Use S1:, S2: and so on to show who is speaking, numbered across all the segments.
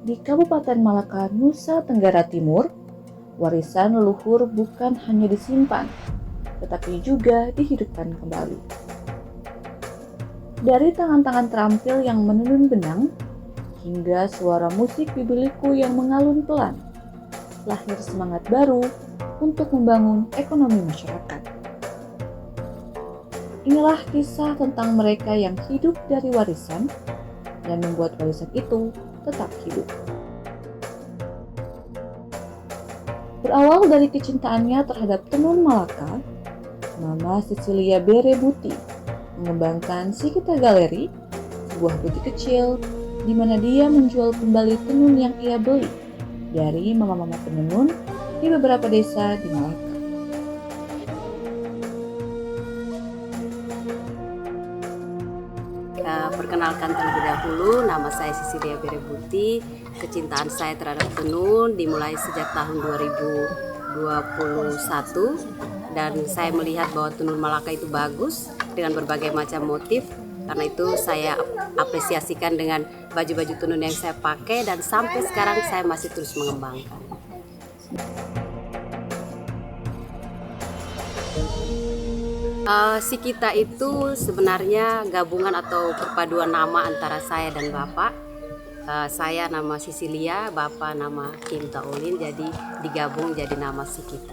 S1: Di Kabupaten Malaka, Nusa Tenggara Timur, warisan leluhur bukan hanya disimpan, tetapi juga dihidupkan kembali. Dari tangan-tangan terampil yang menenun benang, hingga suara musik bibiliku yang mengalun pelan, lahir semangat baru untuk membangun ekonomi masyarakat. Inilah kisah tentang mereka yang hidup dari warisan dan membuat warisan itu tetap hidup. Berawal dari kecintaannya terhadap tenun Malaka, Mama Cecilia Berebuti mengembangkan Sikita Galeri, sebuah butik kecil di mana dia menjual kembali tenun yang ia beli dari mama-mama penenun di beberapa desa di Malaka.
S2: Perkenalkan terlebih dahulu, nama saya Cecilia Berebuti. Kecintaan saya terhadap tenun dimulai sejak tahun 2021 dan saya melihat bahwa tenun Malaka itu bagus dengan berbagai macam motif. Karena itu saya apresiasikan dengan baju-baju tenun yang saya pakai dan sampai sekarang saya masih terus mengembangkan. Sikita itu sebenarnya gabungan atau perpaduan nama antara saya dan Bapak. Saya nama Cecilia, Bapak nama Kim Taolin, jadi digabung jadi nama Sikita.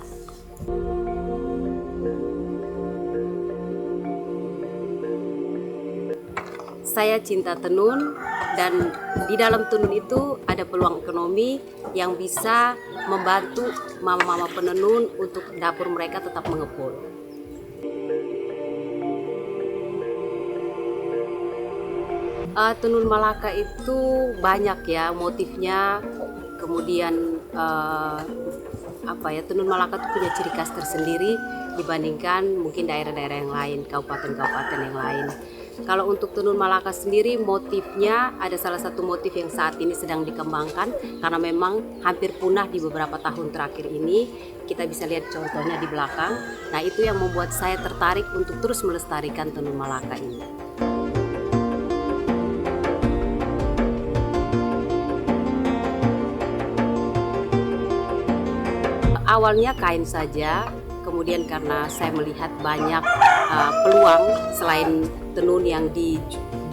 S2: Saya cinta tenun dan di dalam tenun itu ada peluang ekonomi yang bisa membantu mama-mama penenun untuk dapur mereka tetap mengepul. Tenun Malaka itu banyak ya motifnya, kemudian tenun Malaka itu punya ciri khas tersendiri dibandingkan mungkin daerah-daerah yang lain, kabupaten-kabupaten yang lain. Kalau untuk tenun Malaka sendiri motifnya ada salah satu motif yang saat ini sedang dikembangkan karena memang hampir punah di beberapa tahun terakhir ini. Kita bisa lihat contohnya di belakang. Nah, itu yang membuat saya tertarik untuk terus melestarikan tenun Malaka ini. Awalnya kain saja, kemudian karena saya melihat banyak peluang selain tenun yang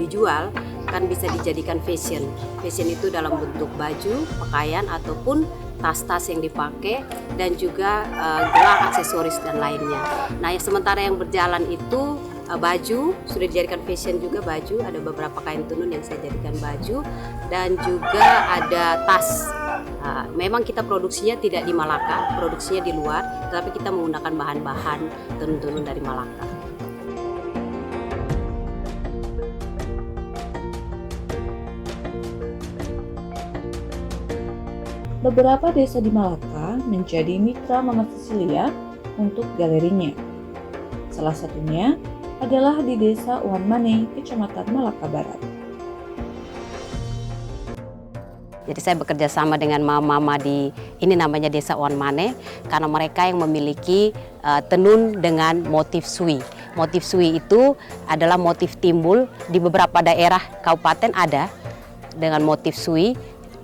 S2: dijual kan bisa dijadikan fashion. Fashion itu dalam bentuk baju, pakaian ataupun tas-tas yang dipakai dan juga gelang, aksesoris dan lainnya. Nah, sementara yang berjalan itu baju sudah dijadikan fashion juga baju, ada beberapa kain tenun yang saya jadikan baju dan juga ada tas. Memang kita produksinya tidak di Malaka, produksinya di luar, tetapi kita menggunakan bahan-bahan tenun-tenun dari Malaka.
S1: Beberapa desa di Malaka menjadi mitra Mama Cecilia untuk galerinya. Salah satunya adalah di Desa Uanmane, Kecamatan Malaka Barat.
S2: Jadi saya bekerja sama dengan mama-mama di ini namanya Desa Uanmane karena mereka yang memiliki tenun dengan motif sui. Motif sui itu adalah motif timbul di beberapa daerah kabupaten ada dengan motif sui,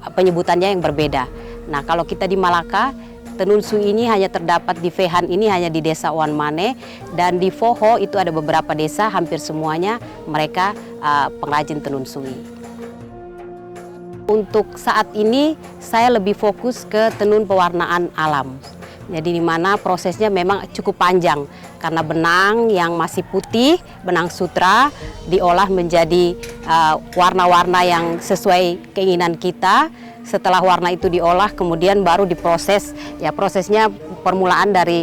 S2: penyebutannya yang berbeda. Nah, kalau kita di Malaka, tenun sui ini hanya terdapat di Fehan ini hanya di Desa Uanmane dan di Foho itu ada beberapa desa, hampir semuanya mereka pengrajin tenun sui. Untuk saat ini saya lebih fokus ke tenun pewarnaan alam. Jadi di mana prosesnya memang cukup panjang karena benang yang masih putih, benang sutra diolah menjadi warna-warna yang sesuai keinginan kita. Setelah warna itu diolah kemudian baru diproses. Ya, prosesnya permulaan dari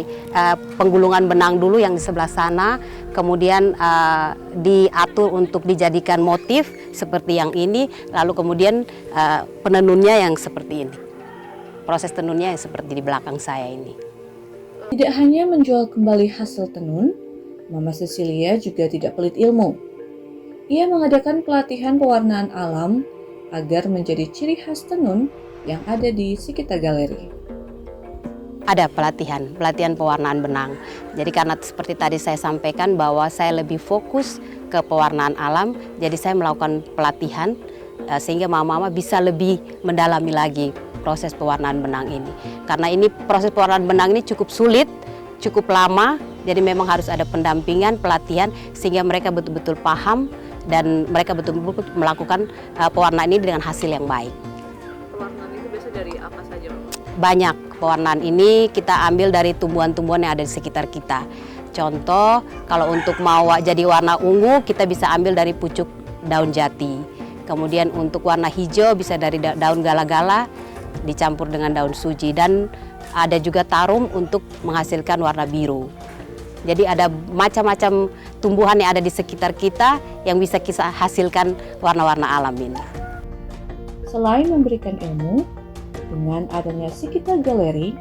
S2: penggulungan benang dulu yang di sebelah sana, kemudian diatur untuk dijadikan motif seperti yang ini, lalu kemudian penenunnya yang seperti ini. Proses tenunnya yang seperti di belakang saya ini.
S1: Tidak hanya menjual kembali hasil tenun, Mama Cecilia juga tidak pelit ilmu. Ia mengadakan pelatihan pewarnaan alam agar menjadi ciri khas tenun yang ada di Sikita Galeri.
S2: Ada pelatihan pewarnaan benang. Jadi karena seperti tadi saya sampaikan bahwa saya lebih fokus ke pewarnaan alam, jadi saya melakukan pelatihan sehingga mama-mama bisa lebih mendalami lagi proses pewarnaan benang ini. Karena ini proses pewarnaan benang ini cukup sulit, cukup lama, jadi memang harus ada pendampingan, pelatihan sehingga mereka betul-betul paham dan mereka betul-betul melakukan pewarnaan ini dengan hasil yang baik.
S1: Pewarnaan itu biasa dari apa saja, Mama?
S2: Banyak pewarnaan ini kita ambil dari tumbuhan-tumbuhan yang ada di sekitar kita. Contoh, kalau untuk mau jadi warna ungu, kita bisa ambil dari pucuk daun jati. Kemudian untuk warna hijau bisa dari daun gala-gala dicampur dengan daun suji. Dan ada juga tarum untuk menghasilkan warna biru. Jadi ada macam-macam tumbuhan yang ada di sekitar kita yang bisa kita hasilkan warna-warna alam ini.
S1: Selain memberikan ilmu, dengan adanya Sikita Galeri,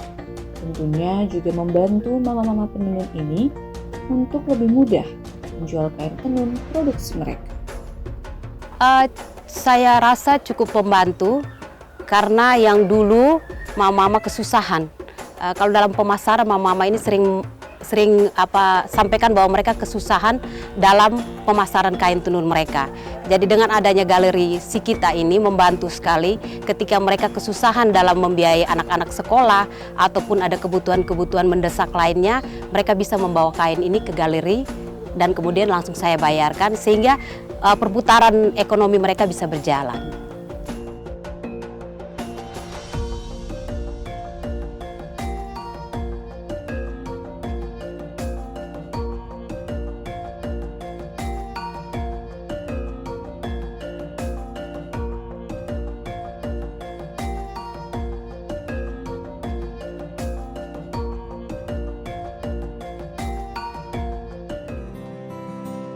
S1: tentunya juga membantu mama-mama penenun ini untuk lebih mudah menjual kain tenun produksi mereka.
S2: Saya rasa cukup membantu karena yang dulu mama-mama kesusahan. Kalau dalam pemasaran mama-mama ini sering sampaikan bahwa mereka kesusahan dalam pemasaran kain tenun mereka. Jadi dengan adanya galeri Sikita ini membantu sekali ketika mereka kesusahan dalam membiayai anak-anak sekolah ataupun ada kebutuhan-kebutuhan mendesak lainnya, mereka bisa membawa kain ini ke galeri dan kemudian langsung saya bayarkan sehingga perputaran ekonomi mereka bisa berjalan.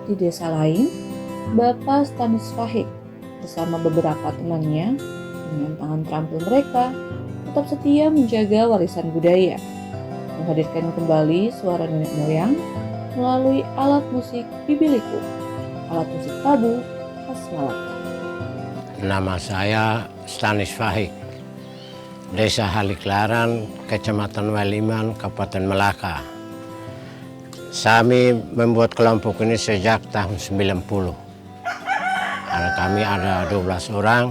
S1: Di desa lain, Bapak Stanis Fahik bersama beberapa temannya dengan tangan terampil mereka tetap setia menjaga warisan budaya, menghadirkan kembali suara nenek moyang melalui alat musik bibiliku, alat musik tabu khas Malaka.
S3: Nama saya Stanis Fahik, Desa Haliklaran, Kecamatan Waliman, Kabupaten Malaka. Kami membuat kelompok ini sejak tahun 90. Kami ada 12 orang.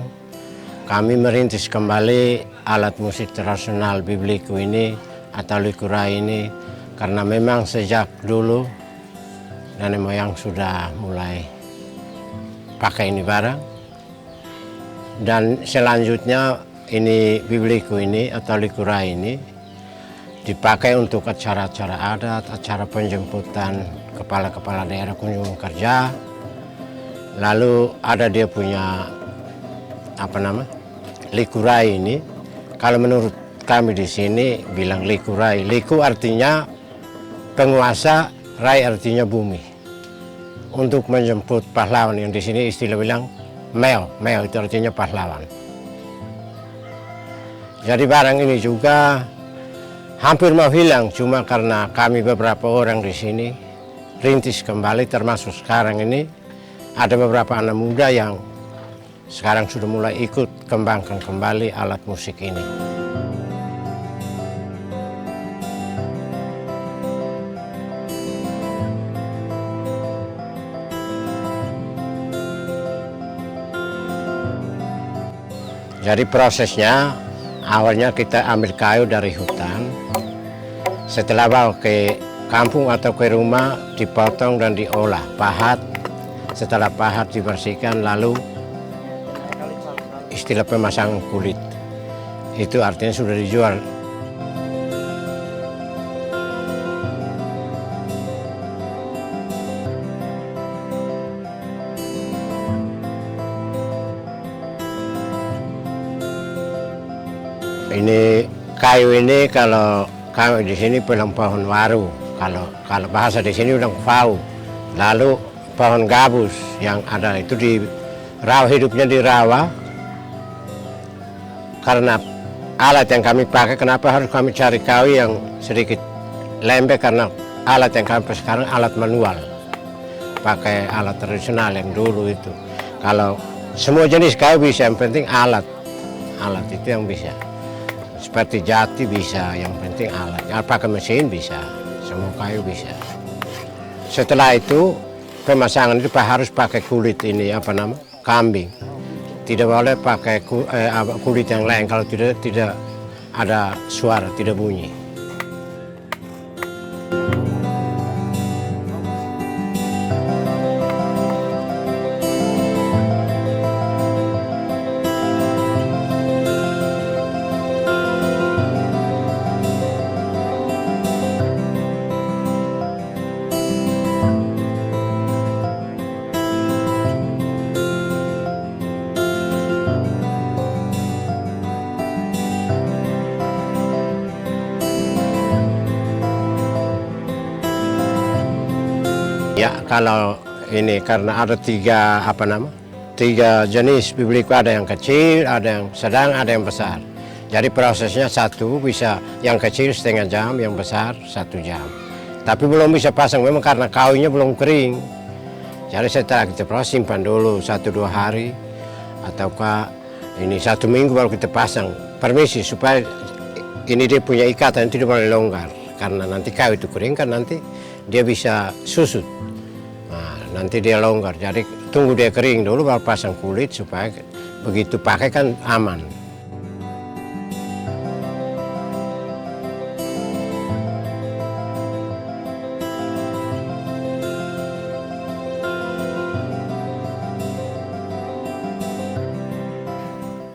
S3: Kami merintis kembali alat musik tradisional bibliku ini atau likurai ini karena memang sejak dulu nenek moyang sudah mulai pakai ini barang. Dan selanjutnya ini bibliku ini atau likurai ini dipakai untuk acara-acara adat, acara penjemputan kepala-kepala daerah kunjungan kerja. Lalu ada dia punya likurai ini. Kalau menurut kami di sini bilang likurai. Liku artinya penguasa, rai artinya bumi. Untuk menjemput pahlawan yang di sini istilah bilang meo itu artinya pahlawan. Jadi barang ini juga hampir mau hilang, cuma karena kami beberapa orang di sini rintis kembali, termasuk sekarang ini ada beberapa anak muda yang sekarang sudah mulai ikut kembangkan kembali alat musik ini. Jadi prosesnya awalnya kita ambil kayu dari hutan, setelah bawa ke kampung atau ke rumah dipotong dan diolah, pahat. Setelah pahat dibersihkan lalu istilah pemasangan kulit. Itu artinya sudah dijual. Ini kayu ini kalau kami di sini bilang pohon waru, kalau bahasa di sini bilang fau. Lalu pohon gabus yang ada itu di rawa, hidupnya di rawa. Karena alat yang kami pakai, kenapa harus kami cari kayu yang sedikit lembek, karena alat yang kami pakai sekarang alat manual. Pakai alat tradisional yang dulu itu. Kalau semua jenis kayu bisa, yang penting alat itu yang bisa. Seperti jati bisa, yang penting alat. Pakai mesin bisa, semua kayu bisa. Setelah itu pemasangan itu harus pakai kulit ini kambing. Tidak boleh pakai kulit yang lain, kalau tidak ada suara, tidak bunyi. Ya, kalau ini karena ada tiga jenis biblik, ada yang kecil, ada yang sedang, ada yang besar. Jadi prosesnya satu bisa yang kecil setengah jam, yang besar 1 jam. Tapi belum bisa pasang memang karena kawinnya belum kering. Jadi setelah kita proses simpan dulu 1-2 hari ataukah ini 1 minggu baru kita pasang. Permisi supaya ini dia punya ikatan, tidak boleh longgar karena nanti kayu itu kering kan nanti dia bisa susut. Nah, nanti dia longgar, jadi tunggu dia kering dulu baru pasang kulit supaya begitu pakai kan aman.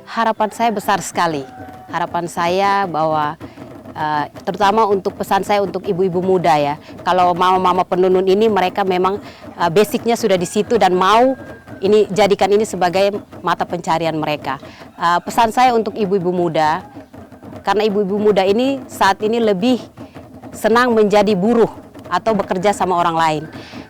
S2: Harapan saya besar sekali. Harapan saya bahwa terutama untuk pesan saya untuk ibu-ibu muda ya. Kalau mama-mama penenun ini mereka memang basicnya sudah di situ dan mau ini jadikan ini sebagai mata pencarian mereka. Pesan saya untuk ibu-ibu muda, karena ibu-ibu muda ini saat ini lebih senang menjadi buruh atau bekerja sama orang lain.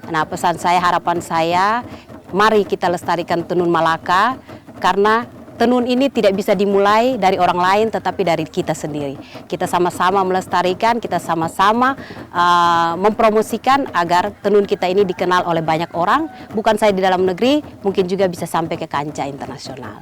S2: Nah, pesan saya, harapan saya, mari kita lestarikan tenun Malaka karena tenun ini tidak bisa dimulai dari orang lain tetapi dari kita sendiri. Kita sama-sama melestarikan, kita sama-sama mempromosikan agar tenun kita ini dikenal oleh banyak orang, bukan saja di dalam negeri, mungkin juga bisa sampai ke kancah internasional.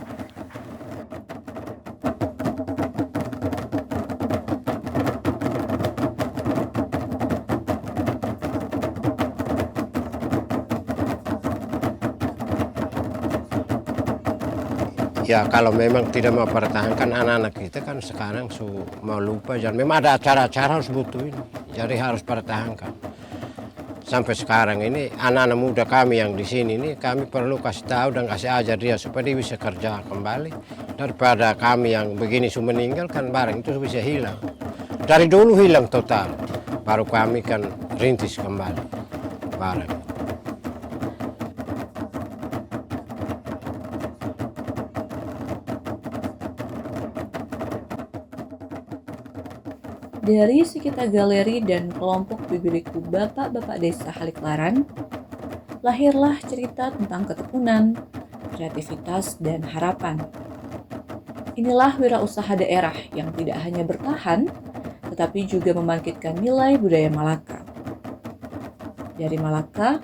S3: Ya kalau memang tidak mau pertahankan anak-anak kita kan sekarang mau lupa, dan memang ada acara-acara harus butuh ini, jadi harus pertahankan. Sampai sekarang ini anak-anak muda kami yang di sini ini kami perlu kasih tahu dan kasih ajar dia supaya dia bisa kerja kembali, daripada kami yang begini sudah meninggal kan barang itu bisa hilang. Dari dulu hilang total, baru kami kan rintis kembali barang.
S1: Dari Sikita Galeri dan kelompok Bibiriku Bapak-Bapak Desa Haliklaran, lahirlah cerita tentang ketekunan, kreativitas, dan harapan. Inilah wirausaha daerah yang tidak hanya bertahan, tetapi juga membangkitkan nilai budaya Malaka. Dari Malaka,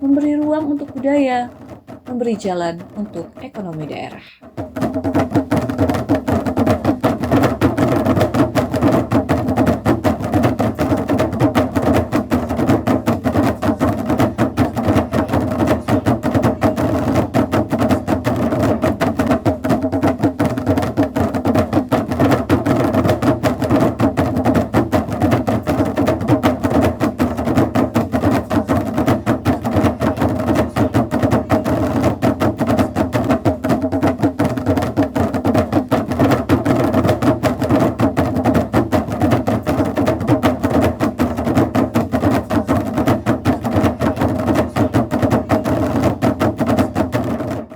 S1: memberi ruang untuk budaya, memberi jalan untuk ekonomi daerah.